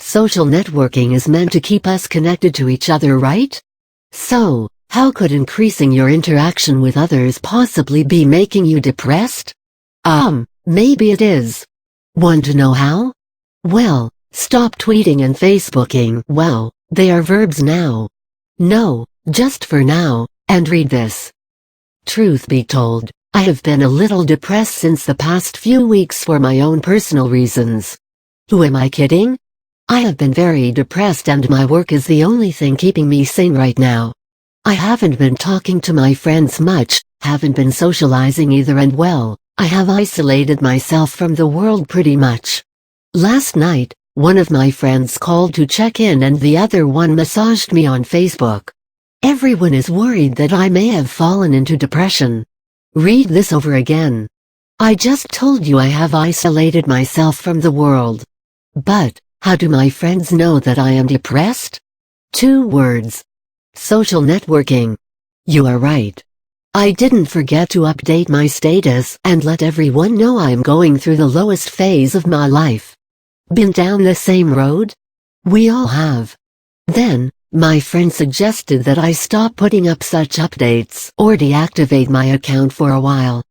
Social networking is meant to keep us connected to each other, right? So, how could increasing your interaction with others possibly be making you depressed? Maybe it is. Want to know how? Well, stop tweeting and Facebooking. Well, they are verbs now. No, just for now, and read this. Truth be told, I have been a little depressed since the past few weeks for my own personal reasons. Who am I kidding? I have been very depressed and my work is the only thing keeping me sane right now. I haven't been talking to my friends much, haven't been socializing either, and well, I have isolated myself from the world pretty much. Last night, one of my friends called to check in and the other one messaged me on Facebook. Everyone is worried that I may have fallen into depression. Read this over again. I just told you I have isolated myself from the world. But, how do my friends know that I am depressed? 2 words. Social networking. You are right. I didn't forget to update my status and let everyone know I'm going through the lowest phase of my life. Been down the same road? We all have. Then, my friend suggested that I stop putting up such updates or deactivate my account for a while.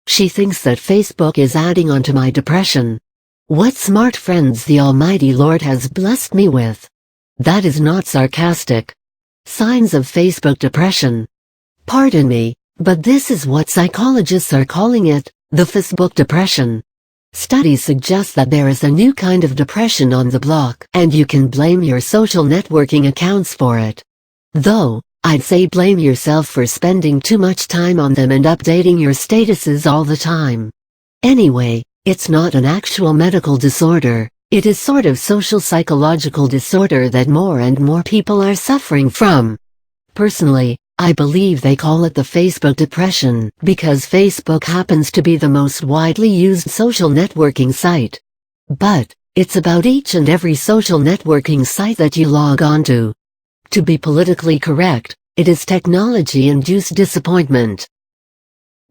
She thinks that Facebook is adding on to my depression. What smart friends the Almighty Lord has blessed me with. That is not sarcastic. Signs of Facebook depression. Pardon me, but this is what psychologists are calling it, the Facebook depression. Studies suggest that there is a new kind of depression on the block and you can blame your social networking accounts for it. Though, I'd say blame yourself for spending too much time on them and updating your statuses all the time. Anyway, it's not an actual medical disorder, it is sort of social psychological disorder that more and more people are suffering from. Personally, I believe they call it the Facebook depression because Facebook happens to be the most widely used social networking site. But, it's about each and every social networking site that you log onto. To be politically correct, it is technology-induced disappointment.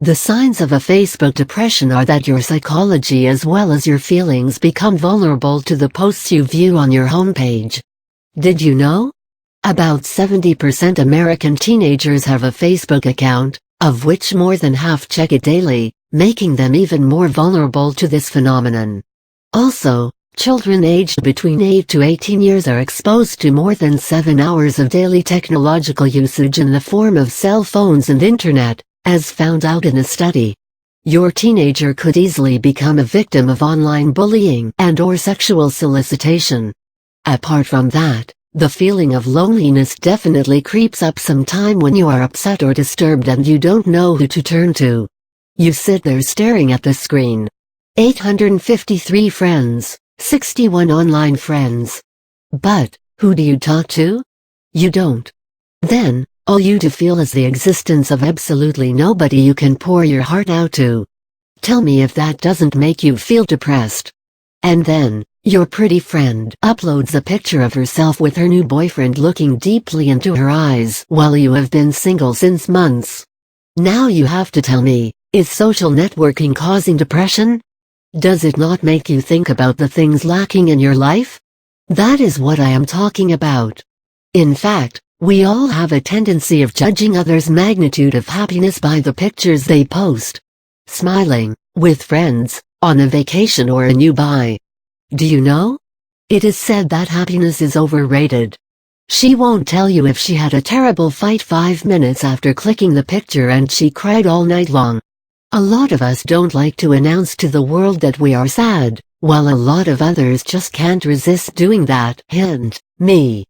The signs of a Facebook depression are that your psychology as well as your feelings become vulnerable to the posts you view on your homepage. Did you know? About 70% American teenagers have a Facebook account, of which more than half check it daily, making them even more vulnerable to this phenomenon. Also, children aged between 8 to 18 years are exposed to more than 7 hours of daily technological usage in the form of cell phones and internet, as found out in a study. Your teenager could easily become a victim of online bullying and/or sexual solicitation. Apart from that, the feeling of loneliness definitely creeps up sometime when you are upset or disturbed and you don't know who to turn to. You sit there staring at the screen. 853 friends, 61 online friends. But, who do you talk to? You don't. Then, all you do feel is the existence of absolutely nobody you can pour your heart out to. Tell me if that doesn't make you feel depressed. And then, your pretty friend uploads a picture of herself with her new boyfriend looking deeply into her eyes while you have been single since months. Now you have to tell me, is social networking causing depression? Does it not make you think about the things lacking in your life? That is what I am talking about. In fact, we all have a tendency of judging others' magnitude of happiness by the pictures they post. Smiling, with friends, on a vacation or a new buy. Do you know? It is said that happiness is overrated. She won't tell you if she had a terrible fight 5 minutes after clicking the picture and she cried all night long. A lot of us don't like to announce to the world that we are sad, while a lot of others just can't resist doing that. Hint, me.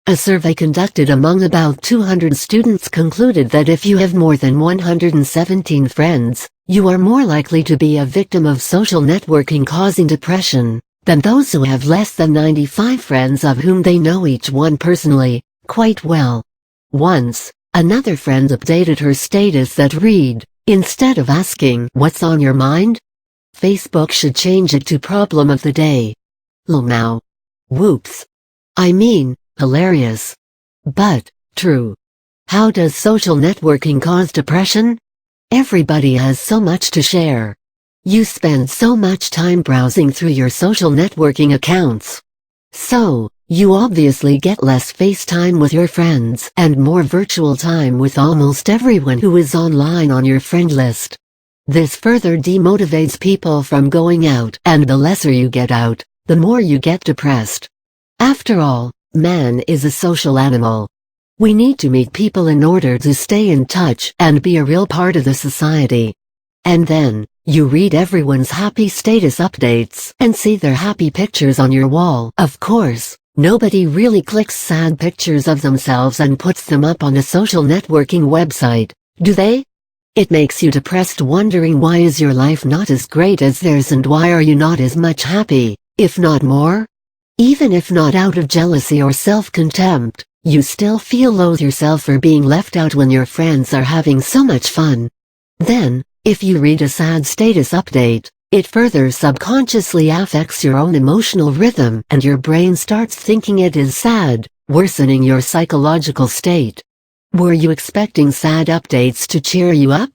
A survey conducted among about 200 students concluded that if you have more than 117 friends, you are more likely to be a victim of social networking causing depression than those who have less than 95 friends of whom they know each one personally, quite well. Once, another friend updated her status that read, instead of asking, "What's on your mind?" Facebook should change it to problem of the day. Now. Whoops. I mean, hilarious. But, true. How does social networking cause depression? Everybody has so much to share. You spend so much time browsing through your social networking accounts. So, You obviously get less FaceTime with your friends and more virtual time with almost everyone who is online on your friend list. This further demotivates people from going out, and the lesser you get out, the more you get depressed. After all, man is a social animal. We need to meet people in order to stay in touch and be a real part of the society. And then, you read everyone's happy status updates and see their happy pictures on your wall. Of course, nobody really clicks sad pictures of themselves and puts them up on a social networking website, do they? It makes you depressed, wondering why is your life not as great as theirs and why are you not as much happy, if not more? Even if not out of jealousy or self-contempt, you still feel low yourself for being left out when your friends are having so much fun. Then, if you read a sad status update, it further subconsciously affects your own emotional rhythm and your brain starts thinking it is sad, worsening your psychological state. Were you expecting sad updates to cheer you up?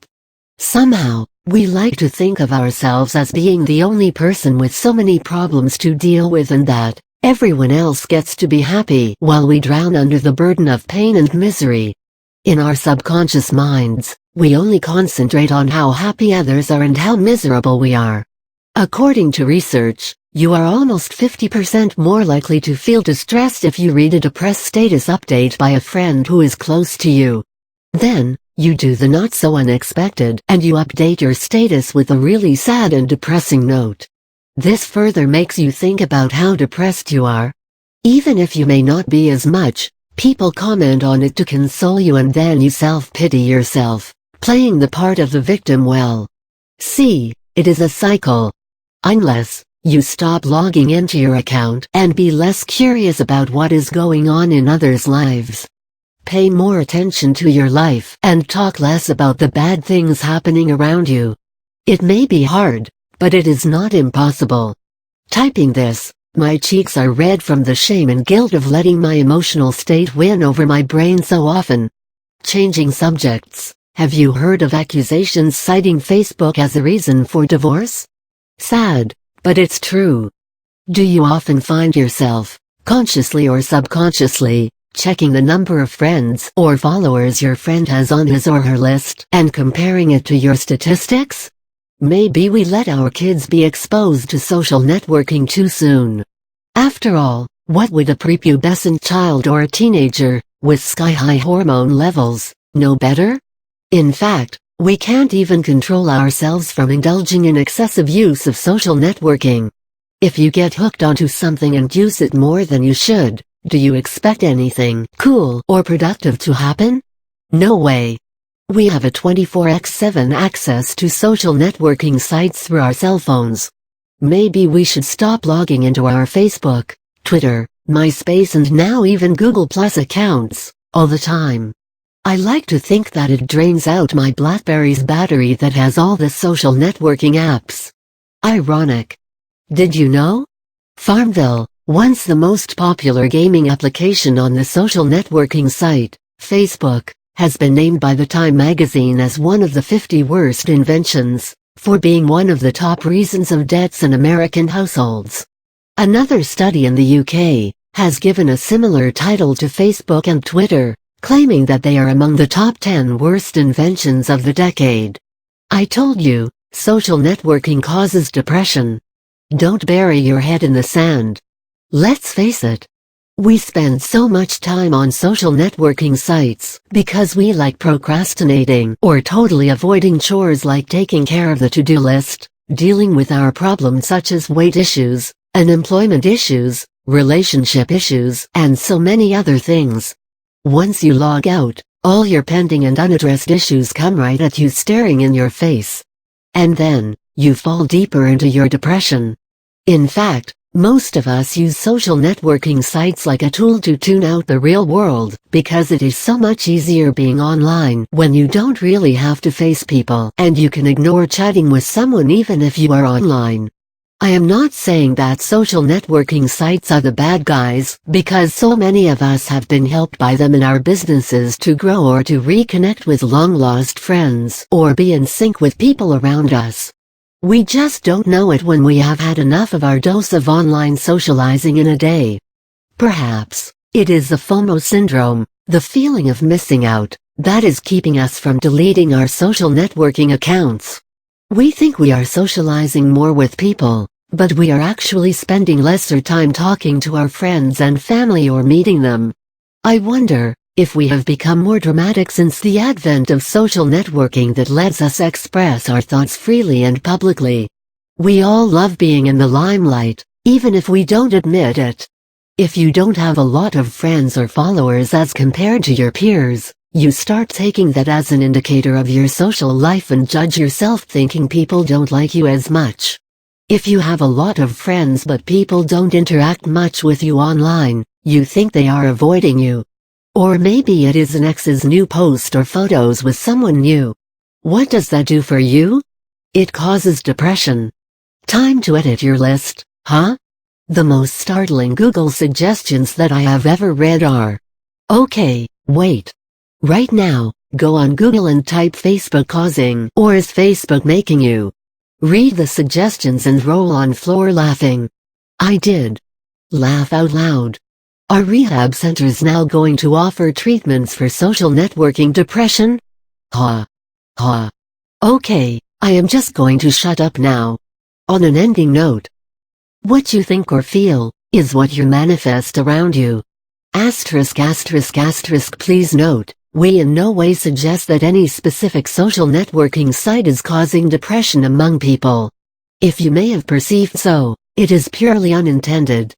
Somehow, we like to think of ourselves as being the only person with so many problems to deal with and that everyone else gets to be happy while we drown under the burden of pain and misery. In our subconscious minds, we only concentrate on how happy others are and how miserable we are. According to research, you are almost 50% more likely to feel distressed if you read a depressed status update by a friend who is close to you. Then, you do the not so unexpected and you update your status with a really sad and depressing note. This further makes you think about how depressed you are. Even if you may not be as much, people comment on it to console you and then you self-pity yourself, playing the part of the victim well. See, it is a cycle. Unless you stop logging into your account and be less curious about what is going on in others' lives. Pay more attention to your life and talk less about the bad things happening around you. It may be hard, but it is not impossible. Typing this, my cheeks are red from the shame and guilt of letting my emotional state win over my brain so often. Changing subjects, have you heard of accusations citing Facebook as a reason for divorce? Sad, but it's true. Do you often find yourself, consciously or subconsciously, checking the number of friends or followers your friend has on his or her list and comparing it to your statistics? Maybe we let our kids be exposed to social networking too soon. After all, what would a prepubescent child or a teenager, with sky-high hormone levels, know better? In fact, we can't even control ourselves from indulging in excessive use of social networking. If you get hooked onto something and use it more than you should, do you expect anything cool or productive to happen? No way. We have a 24/7 access to social networking sites through our cell phones. Maybe we should stop logging into our Facebook, Twitter, MySpace and now even Google Plus accounts, all the time. I like to think that it drains out my BlackBerry's battery that has all the social networking apps. Ironic. Did you know? Farmville, once the most popular gaming application on the social networking site, Facebook, has been named by the Time magazine as one of the 50 worst inventions, for being one of the top reasons of debts in American households. Another study in the UK has given a similar title to Facebook and Twitter, claiming that they are among the top 10 worst inventions of the decade. I told you, social networking causes depression. Don't bury your head in the sand. Let's face it. We spend so much time on social networking sites because we like procrastinating or totally avoiding chores like taking care of the to-do list, dealing with our problems such as weight issues, unemployment issues, relationship issues, and so many other things. Once you log out, all your pending and unaddressed issues come right at you staring in your face. And then, you fall deeper into your depression. In fact, most of us use social networking sites like a tool to tune out the real world, because it is so much easier being online when you don't really have to face people and you can ignore chatting with someone even if you are online. I am not saying that social networking sites are the bad guys, because so many of us have been helped by them in our businesses to grow or to reconnect with long-lost friends or be in sync with people around us. We just don't know it when we have had enough of our dose of online socializing in a day. Perhaps it is the FOMO syndrome, the feeling of missing out, that is keeping us from deleting our social networking accounts. We think we are socializing more with people, but we are actually spending lesser time talking to our friends and family or meeting them. I wonder if we have become more dramatic since the advent of social networking that lets us express our thoughts freely and publicly. We all love being in the limelight, even if we don't admit it. If you don't have a lot of friends or followers as compared to your peers, you start taking that as an indicator of your social life and judge yourself thinking people don't like you as much. If you have a lot of friends but people don't interact much with you online, you think they are avoiding you. Or maybe it is an ex's new post or photos with someone new. What does that do for you? It causes depression. Time to edit your list, huh? The most startling Google suggestions that I have ever read are: okay, wait. Right now, go on Google and type Facebook causing or is Facebook making you? Read the suggestions and roll on floor laughing. I did. Laugh out loud. Are rehab centers now going to offer treatments for social networking depression? Ha. Ha. Okay, I am just going to shut up now. On an ending note, what you think or feel is what you manifest around you. Asterisk asterisk asterisk. Please note, we in no way suggest that any specific social networking site is causing depression among people. If you may have perceived so, it is purely unintended.